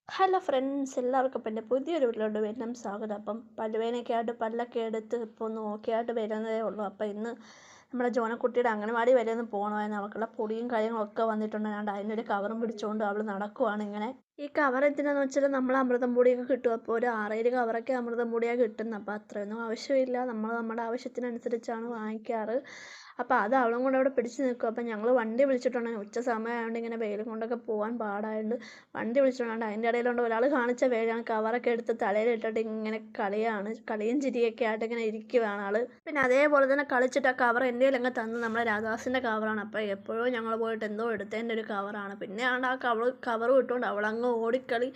Hello friends, എല്ലാവർക്കും ഇപ്പം എൻ്റെ പുതിയൊരു വീട്ടിലോട്ട് വീണ്ടും സ്വാഗതം. അപ്പം പല്ലുവേദനയൊക്കെ ആയിട്ട് പല്ലൊക്കെ എടുത്ത് ഇപ്പോൾ ഒന്ന് ഓക്കെ ആയിട്ട് വരുന്നതേ ഉള്ളൂ. അപ്പോൾ ഇന്ന് നമ്മുടെ ജോനക്കുട്ടിയുടെ അംഗനവാടി വരെ ഒന്ന് പോകണമായിരുന്നു. അവൾക്കുള്ള പൊടിയും കാര്യങ്ങളൊക്കെ വന്നിട്ടുണ്ട്. ഞാൻ അതിനൊരു കവറും പിടിച്ചുകൊണ്ട് അവൾ നടക്കുവാണ് ഇങ്ങനെ. ഈ കവർ എന്തിനാന്ന് വെച്ചാൽ നമ്മൾ അമൃതം പൊടിയൊക്കെ കിട്ടും. അപ്പോൾ ഒരു 6-7 കവറൊക്കെ അമൃതം പൊടിയാണ് കിട്ടുന്നത്. അപ്പോൾ അത്രയൊന്നും ആവശ്യമില്ല, നമ്മൾ നമ്മുടെ ആവശ്യത്തിനനുസരിച്ചാണ് വാങ്ങിക്കാറ്. അപ്പോൾ അത് അവളും കൂടെ അവിടെ പിടിച്ച് നിൽക്കും. അപ്പോൾ ഞങ്ങൾ വണ്ടി വിളിച്ചിട്ടുണ്ടെങ്കിൽ ഉച്ച സമയമായതുകൊണ്ട് ഇങ്ങനെ വെയിലും കൊണ്ടൊക്കെ പോകാൻ പാടായതുകൊണ്ട് വണ്ടി വിളിച്ചിട്ടുണ്ട്. അതിൻ്റെ ഇടയിലുണ്ട് ഒരാൾ കാണിച്ച വേഗം കവറൊക്കെ എടുത്ത് തലയിലിട്ടിട്ട് ഇങ്ങനെ കളിയും ചിരിയൊക്കെ ആയിട്ട് ഇങ്ങനെ ഇരിക്കുവാണ് ആൾ. പിന്നെ അതേപോലെ തന്നെ കളിച്ചിട്ട് ആ കവർ എൻ്റെ കയ്യിൽ അങ്ങ് തന്നു. നമ്മുടെ രാധാസിൻ്റെ കവറാണ്. അപ്പോൾ എപ്പോഴും ഞങ്ങൾ പോയിട്ട് എന്തോ എടുത്തതിൻ്റെ ഒരു കവറാണ്. പിന്നെ ആണ്ട് ആ കവർ ഇട്ടുകൊണ്ട് അവളങ്ങ് ഓടിക്കളി,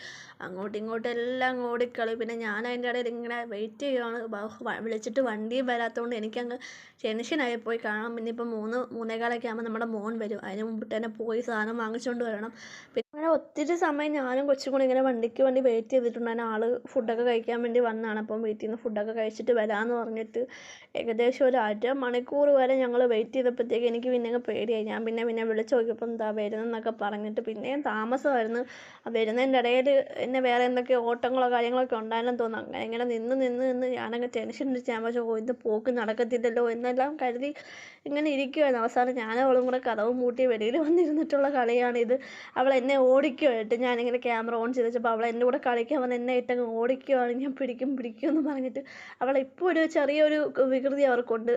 അങ്ങോട്ടും ഇങ്ങോട്ടും എല്ലാം അങ്ങ് ഓടിക്കളി. പിന്നെ ഞാൻ അതിൻ്റെ ഇടയിൽ ഇങ്ങനെ വെയിറ്റ് ചെയ്യുകയാണ്. വിളിച്ചിട്ട് വണ്ടിയും വരാത്തതുകൊണ്ട് എനിക്കങ്ങ് ടെൻഷനായിപ്പോയി. കാരണം ഇനിയിപ്പോൾ 3-3:15 ആകുമ്പോൾ നമ്മുടെ മോൻ വരും. അതിന് മുമ്പിട്ട് തന്നെ പോയി സാധനം വാങ്ങിച്ചുകൊണ്ട് വരണം. പിന്നെ അങ്ങനെ ഒത്തിരി സമയം ഞാനും കൊച്ചും കൂടി ഇങ്ങനെ വണ്ടിക്ക് വേണ്ടി വെയിറ്റ് ചെയ്തിട്ടുണ്ടായിരുന്നു. ആൾ ഫുഡൊക്കെ കഴിക്കാൻ വേണ്ടി വന്നതാണ്. അപ്പം വീട്ടിൽ നിന്ന് ഫുഡൊക്കെ കഴിച്ചിട്ട് വരാമെന്ന് പറഞ്ഞിട്ട് ഏകദേശം ഒരു അരമണിക്കൂർ വരെ ഞങ്ങൾ വെയിറ്റ് ചെയ്തപ്പോഴത്തേക്ക് എനിക്ക് പിന്നെ അങ്ങ് പേടിയായി. ഞാൻ പിന്നെ വിളിച്ച് നോക്കിയപ്പോൾ എന്താ വരുന്നതെന്നൊക്കെ പറഞ്ഞിട്ട് പിന്നെയും താമസമായിരുന്നു. വരുന്നതിൻ്റെ ഇടയിൽ എന്നെ വേറെ എന്തൊക്കെ ഓട്ടങ്ങളോ കാര്യങ്ങളൊക്കെ ഉണ്ടായിരുന്നെന്ന് തോന്നുന്നു. അങ്ങനെ ഇങ്ങനെ നിന്ന് ഞാനങ്ങ് ടെൻഷൻ അടിച്ച് ഞാൻ പക്ഷേ ഇത് പോക്ക് നടക്കത്തില്ലല്ലോ എന്നെല്ലാം കരുതി ഇങ്ങനെ ഇരിക്കുമായിരുന്നു. അവസാനം ഞാനും അവളും കൂടെ കതവും പൂട്ടി വെളിയിൽ വന്നിരുന്നിട്ടുള്ള കളിയാണിത്. അവൾ എന്നെ ഓടിക്കുമായിട്ട് ഞാനിങ്ങനെ ക്യാമറ ഓൺ ചെയ്ത് വെച്ചപ്പോൾ അവൾ എൻ്റെ കൂടെ കളിക്കാൻ വന്ന് എന്നെ ഇട്ടങ്ങ് ഓടിക്കുവാണ്. ഞാൻ പിടിക്കും എന്ന് പറഞ്ഞിട്ട്. അവളിപ്പോൾ ഒരു ചെറിയൊരു വികൃതി അവർക്കുണ്ട്.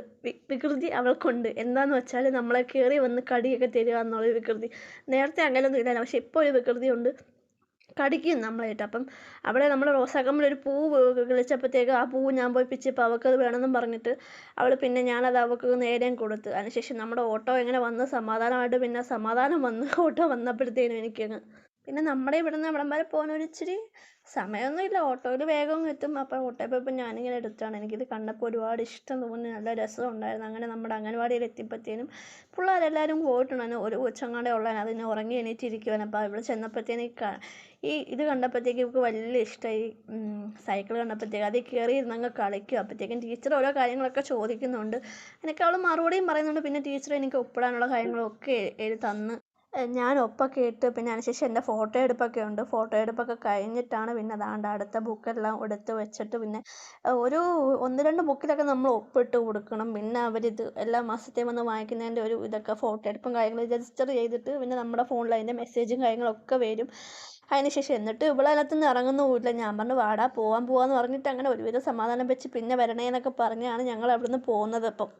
വികൃതി അവൾക്കുണ്ട്. എന്താണെന്ന് വെച്ചാൽ നമ്മളെ കയറി വന്ന് കടിയൊക്കെ തരിക എന്നുള്ള വികൃതി. നേരത്തെ അങ്ങനെയൊന്നും ഇല്ലായിരുന്നു, പക്ഷേ ഇപ്പോൾ ഒരു വികൃതിയുണ്ട്. കടിക്കും നമ്മളായിട്ട്. അപ്പം അവിടെ നമ്മൾ റോസാക്കമ്മിലൊരു പൂവ് കിളിച്ചപ്പോഴത്തേക്ക് ആ പൂവ് ഞാൻ പോയി പിച്ചിപ്പോൾ അവൾക്കത് വേണമെന്നും പറഞ്ഞിട്ട് പിന്നെ ഞാനത് അവൾക്ക് നേരെയും കൊടുത്ത്. അതിനുശേഷം നമ്മുടെ ഓട്ടോ എങ്ങനെ വന്ന് സമാധാനമായിട്ട് പിന്നെ സമാധാനം വന്ന് ഓട്ടോ വന്നപ്പോഴത്തേനും എനിക്കങ്ങ് പിന്നെ നമ്മുടെ ഇവിടുന്ന് അവിടം വരെ പോകാൻ ഒരു ഇച്ചിരി സമയമൊന്നുമില്ല, ഓട്ടോയിൽ വേഗം എത്തും. അപ്പോൾ ഓട്ടോയിൽ പോയപ്പോൾ ഞാനിങ്ങനെ എടുത്താണ്. എനിക്കിത് കണ്ടപ്പോൾ ഒരുപാട് ഇഷ്ടം തോന്നി, നല്ല രസമുണ്ടായിരുന്നു. അങ്ങനെ നമ്മുടെ അംഗൻവാടിയിൽ എത്തിയപ്പോഴത്തേനും പിള്ളേരെല്ലാവരും പോയിട്ടുണ്ടായിരുന്നു. ഒരു കൊച്ചങ്ങാണ്ടേ ഉള്ളതിന് അതിന് ഉറങ്ങി എണീറ്റിരിക്കുവാണ്. അപ്പോൾ ഇവിടെ ചെന്നപ്പോഴത്തേനും ഇത് കണ്ടപ്പോഴത്തേക്ക് ഇവൾക്ക് വലിയ ഇഷ്ടമായി. സൈക്കിൾ കണ്ടപ്പോഴത്തേക്ക് അതിൽ കയറി ഇരുന്നങ്ങ് കളിക്കും. അപ്പോഴത്തേക്കും ടീച്ചർ ഓരോ കാര്യങ്ങളൊക്കെ ചോദിക്കുന്നുണ്ട്. എനിക്ക് അവൾ മറുപടിയും പറയുന്നുണ്ട്. പിന്നെ ടീച്ചർ എനിക്ക് ഒപ്പിടാനുള്ള കാര്യങ്ങളൊക്കെ എഴുതി തന്ന് ഞാൻ ഒപ്പൊക്കെ ഇട്ട് പിന്നെ അതിനുശേഷം എൻ്റെ ഫോട്ടോ എടുപ്പൊക്കെ ഉണ്ട്. ഫോട്ടോ എടുപ്പൊക്കെ കഴിഞ്ഞിട്ടാണ് പിന്നെ അതാണ്ട് അടുത്ത ബുക്കെല്ലാം എടുത്ത് വെച്ചിട്ട് പിന്നെ ഒരു 1-2 ബുക്കിലൊക്കെ നമ്മൾ ഒപ്പിട്ട് കൊടുക്കണം. പിന്നെ അവരിത് എല്ലാ മാസത്തെയും വന്ന് വാങ്ങിക്കുന്നതിൻ്റെ ഒരു ഇതൊക്കെ ഫോട്ടോ എടുപ്പും കാര്യങ്ങളും രജിസ്റ്റർ ചെയ്തിട്ട് പിന്നെ നമ്മുടെ ഫോണിൽ അതിൻ്റെ മെസ്സേജും കാര്യങ്ങളൊക്കെ വരും. അതിനുശേഷം എന്നിട്ട് ഇവളതിനകത്തുനിന്ന് ഇറങ്ങുന്നുമില്ല. ഞാൻ പറഞ്ഞു വാടാ പോവാന്ന് പറഞ്ഞിട്ട് അങ്ങനെ ഒരുവിധം സമാധാനം വെച്ച് പിന്നെ വരണേ എന്നൊക്കെ പറഞ്ഞാണ് ഞങ്ങൾ അവിടുന്ന് പോകുന്നത്. അപ്പം